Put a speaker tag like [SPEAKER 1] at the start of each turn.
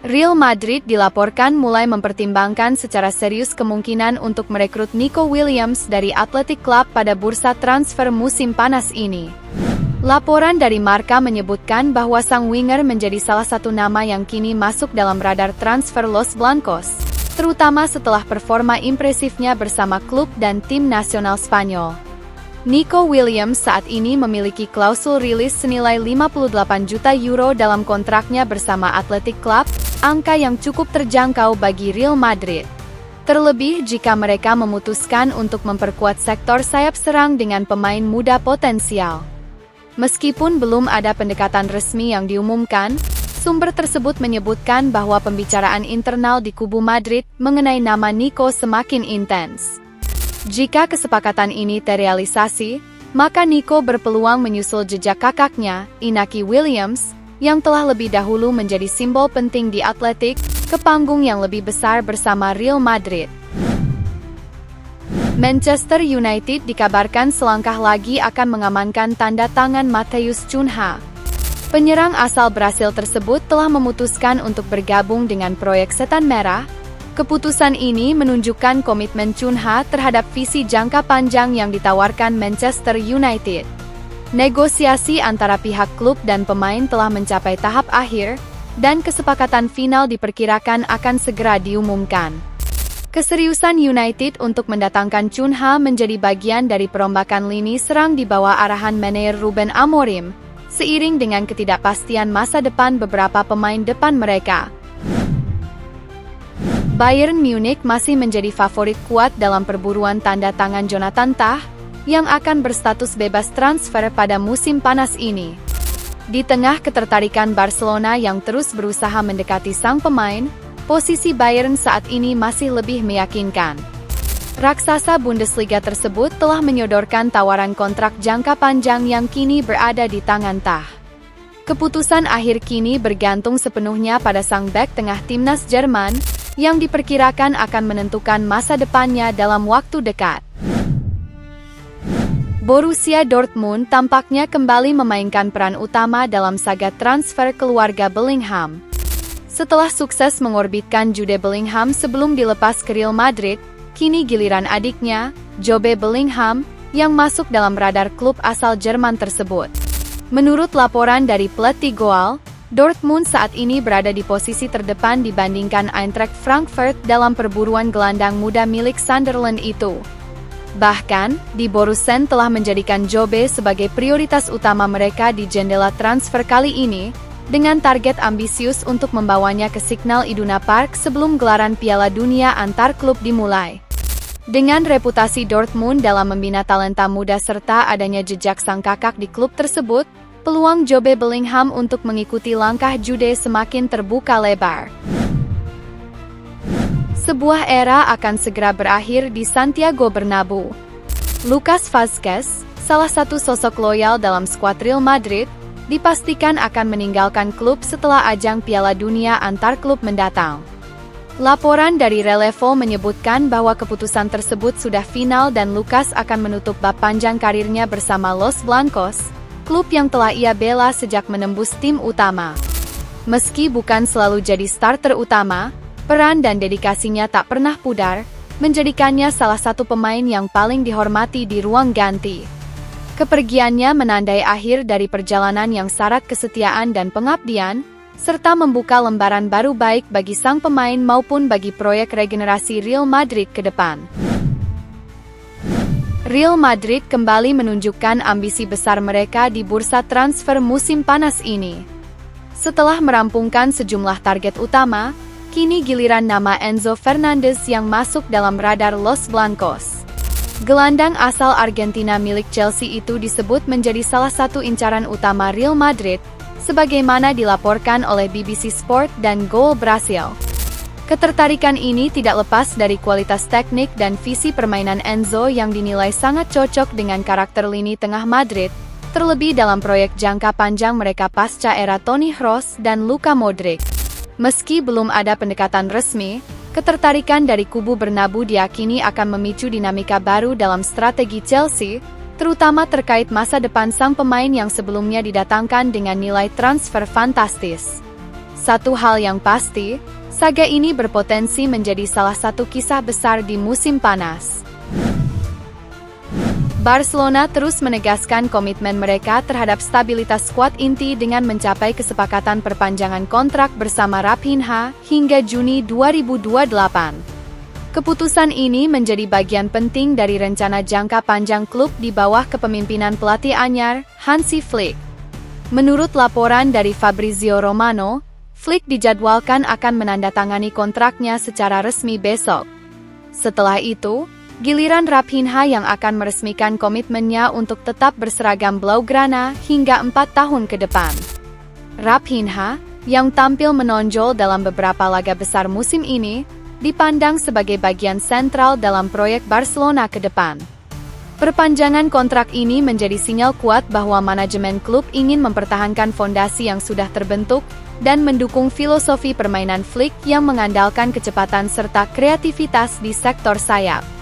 [SPEAKER 1] Real Madrid dilaporkan mulai mempertimbangkan secara serius kemungkinan untuk merekrut Nico Williams dari Athletic Club pada bursa transfer musim panas ini. Laporan dari Marca menyebutkan bahwa sang winger menjadi salah satu nama yang kini masuk dalam radar transfer Los Blancos, terutama setelah performa impresifnya bersama klub dan tim nasional Spanyol. Nico Williams saat ini memiliki klausul rilis senilai 58 juta euro dalam kontraknya bersama Athletic Club, angka yang cukup terjangkau bagi Real Madrid. Terlebih jika mereka memutuskan untuk memperkuat sektor sayap serang dengan pemain muda potensial. Meskipun belum ada pendekatan resmi yang diumumkan, sumber tersebut menyebutkan bahwa pembicaraan internal di kubu Madrid mengenai nama Nico semakin intens. Jika kesepakatan ini terrealisasi, maka Nico berpeluang menyusul jejak kakaknya, Inaki Williams, yang telah lebih dahulu menjadi simbol penting di Athletic, ke panggung yang lebih besar bersama Real Madrid. Manchester United dikabarkan selangkah lagi akan mengamankan tanda tangan Matheus Cunha. Penyerang asal Brasil tersebut telah memutuskan untuk bergabung dengan proyek Setan Merah. Keputusan ini menunjukkan komitmen Cunha terhadap visi jangka panjang yang ditawarkan Manchester United. Negosiasi antara pihak klub dan pemain telah mencapai tahap akhir, dan kesepakatan final diperkirakan akan segera diumumkan. Keseriusan United untuk mendatangkan Cunha menjadi bagian dari perombakan lini serang di bawah arahan manajer Ruben Amorim, seiring dengan ketidakpastian masa depan beberapa pemain depan mereka. Bayern Munich masih menjadi favorit kuat dalam perburuan tanda tangan Jonathan Tah, yang akan berstatus bebas transfer pada musim panas ini. Di tengah ketertarikan Barcelona yang terus berusaha mendekati sang pemain, posisi Bayern saat ini masih lebih meyakinkan. Raksasa Bundesliga tersebut telah menyodorkan tawaran kontrak jangka panjang yang kini berada di tangan Tah. Keputusan akhir kini bergantung sepenuhnya pada sang bek tengah timnas Jerman, yang diperkirakan akan menentukan masa depannya dalam waktu dekat. Borussia Dortmund tampaknya kembali memainkan peran utama dalam saga transfer keluarga Bellingham. Setelah sukses mengorbitkan Jude Bellingham sebelum dilepas ke Real Madrid, kini giliran adiknya, Jobe Bellingham, yang masuk dalam radar klub asal Jerman tersebut. Menurut laporan dari Pletty Goal, Dortmund saat ini berada di posisi terdepan dibandingkan Eintracht Frankfurt dalam perburuan gelandang muda milik Sunderland itu. Bahkan, Die Borussen telah menjadikan Jobe sebagai prioritas utama mereka di jendela transfer kali ini, dengan target ambisius untuk membawanya ke Signal Iduna Park sebelum gelaran Piala Dunia antar klub dimulai. Dengan reputasi Dortmund dalam membina talenta muda serta adanya jejak sang kakak di klub tersebut, peluang Jobe Bellingham untuk mengikuti langkah Jude semakin terbuka lebar. Sebuah era akan segera berakhir di Santiago Bernabeu. Lucas Vazquez, salah satu sosok loyal dalam skuad Real Madrid, dipastikan akan meninggalkan klub setelah ajang Piala Dunia antar klub mendatang. Laporan dari Relevo menyebutkan bahwa keputusan tersebut sudah final dan Lucas akan menutup bab panjang karirnya bersama Los Blancos, klub yang telah ia bela sejak menembus tim utama. Meski bukan selalu jadi starter utama, peran dan dedikasinya tak pernah pudar, menjadikannya salah satu pemain yang paling dihormati di ruang ganti. Kepergiannya menandai akhir dari perjalanan yang syarat kesetiaan dan pengabdian, serta membuka lembaran baru baik bagi sang pemain maupun bagi proyek regenerasi Real Madrid ke depan. Real Madrid kembali menunjukkan ambisi besar mereka di bursa transfer musim panas ini. Setelah merampungkan sejumlah target utama, kini giliran nama Enzo Fernandez yang masuk dalam radar Los Blancos. Gelandang asal Argentina milik Chelsea itu disebut menjadi salah satu incaran utama Real Madrid, sebagaimana dilaporkan oleh BBC Sport dan Goal Brasil. Ketertarikan ini tidak lepas dari kualitas teknik dan visi permainan Enzo yang dinilai sangat cocok dengan karakter lini tengah Madrid, terlebih dalam proyek jangka panjang mereka pasca era Toni Kroos dan Luka Modric. Meski belum ada pendekatan resmi, ketertarikan dari kubu Bernabeu diyakini akan memicu dinamika baru dalam strategi Chelsea, terutama terkait masa depan sang pemain yang sebelumnya didatangkan dengan nilai transfer fantastis. Satu hal yang pasti, saga ini berpotensi menjadi salah satu kisah besar di musim panas. Barcelona terus menegaskan komitmen mereka terhadap stabilitas skuad inti dengan mencapai kesepakatan perpanjangan kontrak bersama Raphinha hingga Juni 2028. Keputusan ini menjadi bagian penting dari rencana jangka panjang klub di bawah kepemimpinan pelatih anyar, Hansi Flick. Menurut laporan dari Fabrizio Romano, Flick dijadwalkan akan menandatangani kontraknya secara resmi besok. Setelah itu, giliran Raphinha yang akan meresmikan komitmennya untuk tetap berseragam Blaugrana hingga 4 tahun ke depan. Raphinha, yang tampil menonjol dalam beberapa laga besar musim ini, dipandang sebagai bagian sentral dalam proyek Barcelona ke depan. Perpanjangan kontrak ini menjadi sinyal kuat bahwa manajemen klub ingin mempertahankan fondasi yang sudah terbentuk dan mendukung filosofi permainan Flick yang mengandalkan kecepatan serta kreativitas di sektor sayap.